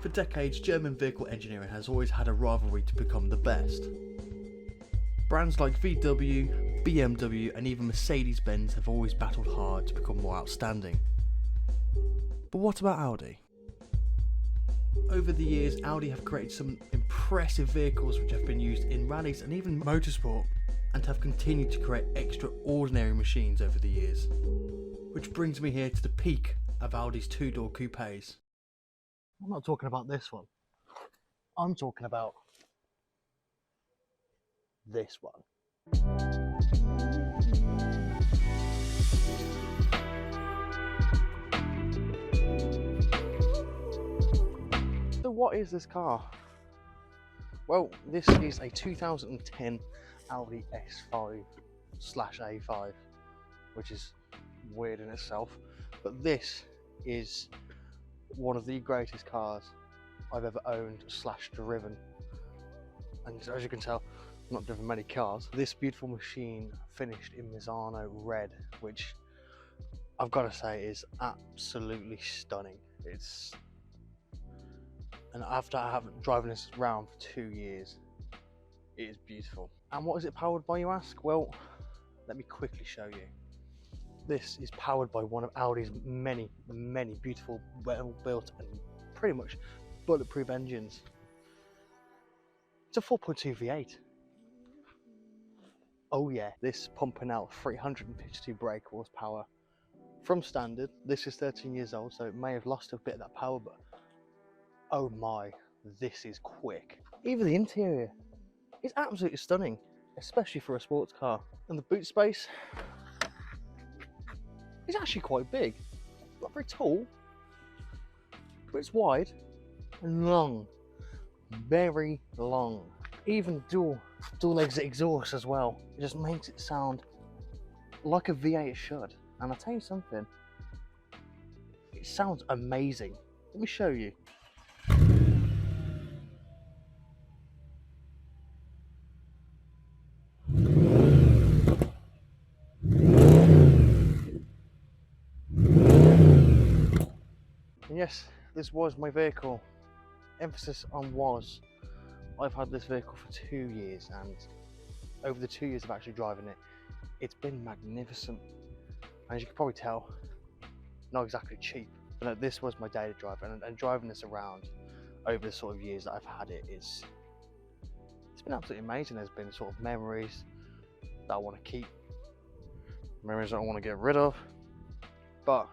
For decades, German vehicle engineering has always had a rivalry to become the best. Brands like VW, BMW and even Mercedes-Benz have always battled hard to become more outstanding. But what about Audi? Over the years, Audi have created some impressive vehicles which have been used in rallies and even motorsport, and have continued to create extraordinary machines over the years. Which brings me here to the peak of Audi's two-door coupes. I'm not talking about this one. I'm talking about this one. So what is this car? Well, this is a 2010 Audi S5/A5, which is weird in itself, but this is one of the greatest cars I've ever owned / driven. And as you can tell, I've not driven many cars. This beautiful machine finished in Misano red, which I've got to say is absolutely stunning. And after I haven't driven this around for 2 years, it is beautiful. And what is it powered by, you ask? Well, let me quickly show you. This is powered by one of Audi's many beautiful, well-built and pretty much bulletproof engines. It's a 4.2 V8. Oh yeah, this pumping out 352 brake horsepower. From standard, this is 13 years old, so it may have lost a bit of that power, but oh my, this is quick. Even the interior is absolutely stunning, especially for a sports car. And the boot space is actually quite big. Not very tall, but it's wide and long. Very long. Even dual exit exhaust as well. It just makes it sound like a V8 should. And I'll tell you something, it sounds amazing. Let me show you. And yes, this was my vehicle. Emphasis on was. I've had this vehicle for 2 years, and over the 2 years of actually driving it, it's been magnificent. And as you can probably tell, not exactly cheap. But no, this was my daily drive, and driving this around over the sort of years that I've had it, it's been absolutely amazing. There's been sort of memories that I want to keep, memories that I want to get rid of, but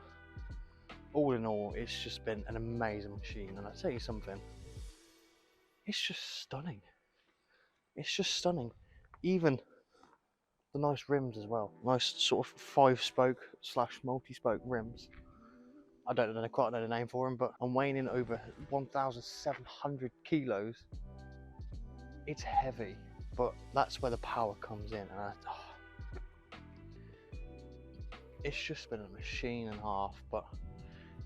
all in all, it's just been an amazing machine. And I tell you something, it's just stunning. It's just stunning. Even the nice rims as well. Nice sort of 5-spoke / multi-spoke rims. I don't quite know the name for them, but I'm weighing in over 1,700 kilos. It's heavy, but that's where the power comes in. And it's just been a machine and a half, but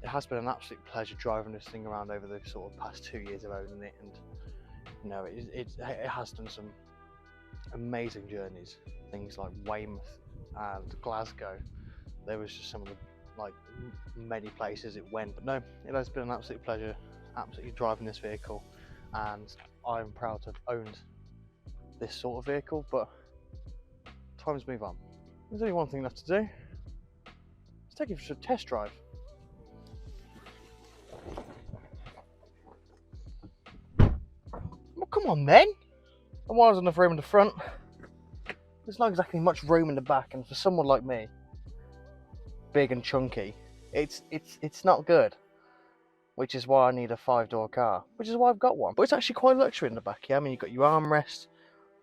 it has been an absolute pleasure driving this thing around over the sort of past 2 years of owning it. And you know, it has done some amazing journeys, things like Weymouth and Glasgow. There was just some of the many places it went. But no, it has been an absolute pleasure absolutely driving this vehicle, and I'm proud to have owned this sort of vehicle. But times move on. There's only one thing left to do. Let's take it for a test drive. Well, come on then. And while there's enough room in the front, there's not exactly much room in the back, and for someone like me, big and chunky, it's not good. Which is why I need a 5-door car, which is why I've got one. But it's actually quite luxury in the back. Yeah, I mean, you've got your armrest,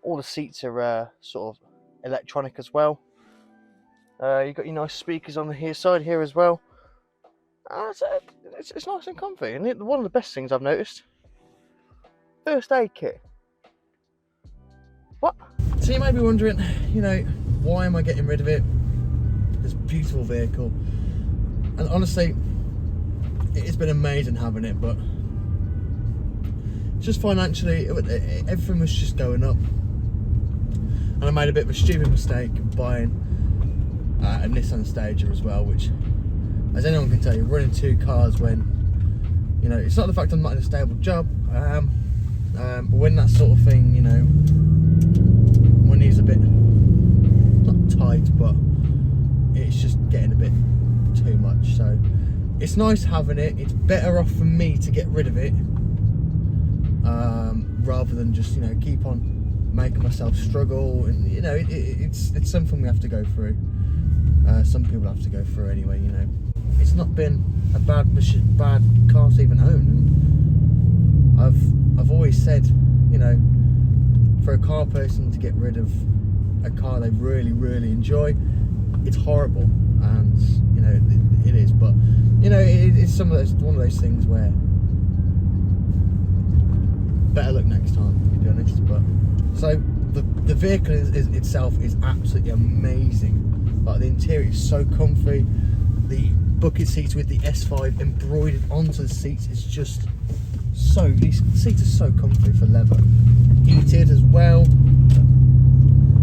all the seats are sort of electronic as well. You've got your nice speakers on the here side here as well. It's nice and comfy. And one of the best things I've noticed, first aid kit. What? So you may be wondering, you know, why am I getting rid of it? This beautiful vehicle. And honestly, it's been amazing having it, but just financially, everything was just going up. And I made a bit of a stupid mistake buying a Nissan Stager as well, which, as anyone can tell you, running 2 cars when You know, it's not the fact I'm not in a stable job, but when that sort of thing, you know, money's a bit, not tight, but it's just getting a bit too much. So it's nice having it. It's better off for me to get rid of it, rather than just, you know, keep on making myself struggle. And you know, it's something we have to go through. Some people have to go through anyway. You know, it's not been a bad car to even own. And I've always said, you know, for a car person to get rid of a car they really enjoy, it's horrible, and you know it is. But you know, it's one of those things where better luck next time, to be honest. But so the vehicle itself is absolutely amazing. Like, the interior is so comfy. The bucket seats with the S5 embroidered onto the seats is just so, these seats are so comfy for leather. Heated as well.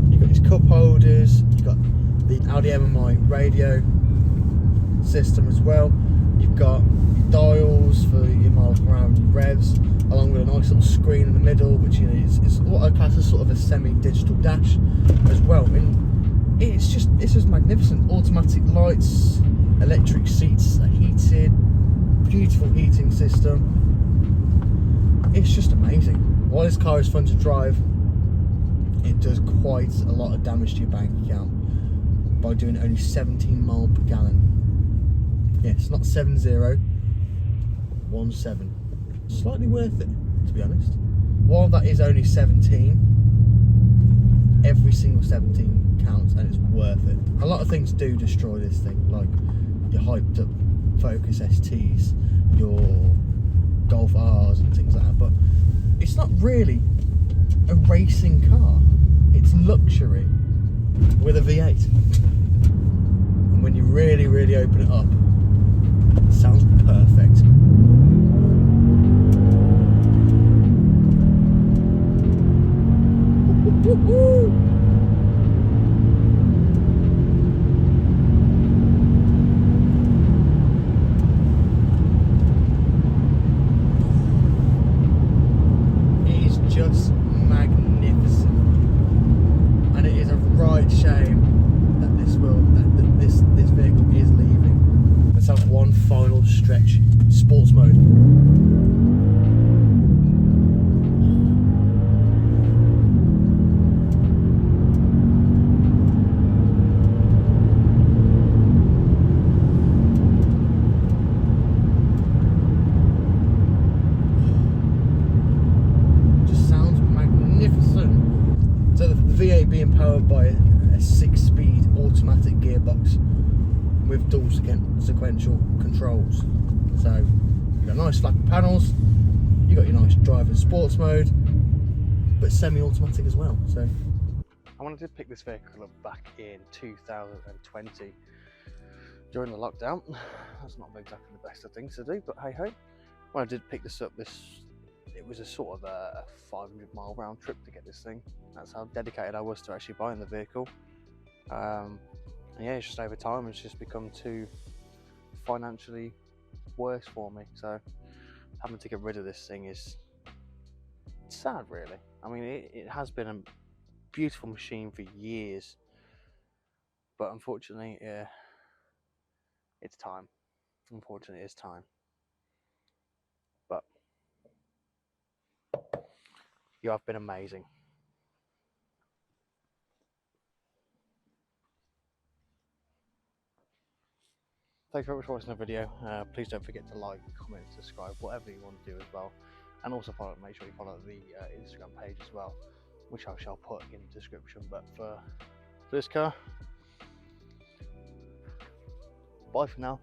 You've got these cup holders. You've got the Audi MMI radio system as well. You've got your dials for your miles per hour and your revs, along with a nice little screen in the middle, which, you know, is what I class as sort of a semi-digital dash as well. And it's just magnificent. Automatic lights, electric seats are heated, beautiful heating system. It's just amazing. While this car is fun to drive, it does quite a lot of damage to your bank account by doing only 17 miles per gallon. Yeah, it's not 70, 17. Slightly worth it, to be honest. While that is only 17, every single 17 counts, and it's worth it. A lot of things do destroy this thing, like your hyped up Focus STs, your Golf Rs and things like that, but it's not really a racing car. It's luxury with a V8. And when you really open it up, it sounds perfect. Woo-hoo! Just magnificent, and it is a right shame that this vehicle is leaving. Let's have one final stretch. Sports mode. V8 being powered by a 6-speed automatic gearbox with dual sequential controls. So you've got nice flat panels, you've got your nice driver sports mode, but semi-automatic as well. So I wanted to pick this vehicle up back in 2020 during the lockdown. That's not exactly the best of things to do, but hey ho. When I did pick this up, it was a sort of a 500-mile round trip to get this thing. That's how dedicated I was to actually buying the vehicle. And yeah, it's just over time it's just become too financially worse for me. So having to get rid of this thing is sad, really. I mean, it has been a beautiful machine for years, but unfortunately, yeah, it's time. Unfortunately, it's time. But you have been amazing. Thanks very much for watching the video. Please don't forget to like, comment, subscribe, whatever you want to do as well. And also make sure you follow the Instagram page as well, which I shall put in the description. But for this car, bye for now.